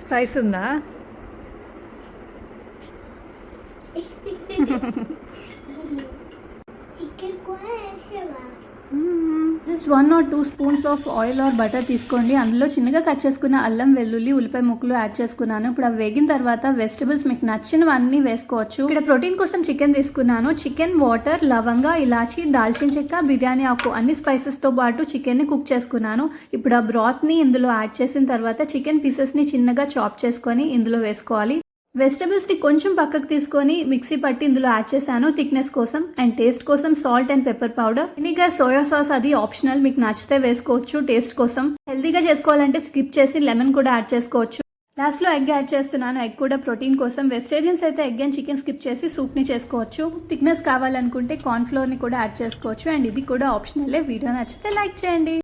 Spice ఉందా? Just 1 or 2 spoons of oil are butter తీసుకోండి. అందులో చిన్నగా కట్ చేసుకున్న అల్లం, వెల్లుల్లి, ఉల్లిపాయ ముక్కలు యాడ్ చేసుకున్నాను. ఇప్పుడు అవి వేగిన తర్వాత వెజిటబుల్స్ మీకు నచ్చినవన్నీ వేసుకోవచ్చు. ఇక్కడ ప్రోటీన్ కోసం చికెన్ తీసుకున్నాను. చికెన్, వాటర్, లవంగా, ఇలాచి, దాల్చిన చెక్క, బిర్యానీ ఆకు అన్ని స్పైసెస్తో పాటు చికెన్ని కుక్ చేసుకున్నాను. ఇప్పుడు ఆ బ్రాత్ని ఇందులో యాడ్ చేసిన తర్వాత చికెన్ పీసెస్ని చిన్నగా చాప్ చేసుకొని ఇందులో వేసుకోవాలి. వెజిటబుల్స్ని కొంచెం పక్కకు తీసుకొని మిక్సీ పట్టి ఇందులో యాడ్ చేశాను థిక్నెస్ కోసం. అండ్ టేస్ట్ కోసం salt and pepper powder, vinegar, soya sauce అది ఆప్షనల్, మీకు నచ్చితే వేసుకోవచ్చు టేస్ట్ కోసం. హెల్తీగా చేసుకోవాలంటే స్కిప్ చేసి లెమన్ కూడా యాడ్ చేసుకోవచ్చు. లాస్ట్లో ఎగ్ యాడ్ చేస్తున్నాను. ఎగ్ కూడా ప్రోటీన్ కోసం. వెజిటేరియన్స్ అయితే ఎగ్ అండ్ చికెన్ స్కిప్ చేసి సూప్ని చేసుకోవచ్చు. థిక్నెస్ కావాలనుకుంటే కార్న్ఫ్లోర్ని కూడా యాడ్ చేసుకోవచ్చు. అండ్ ఇది కూడా ఆప్షనలే. వీడియో నచ్చితే లైక్ చేయండి.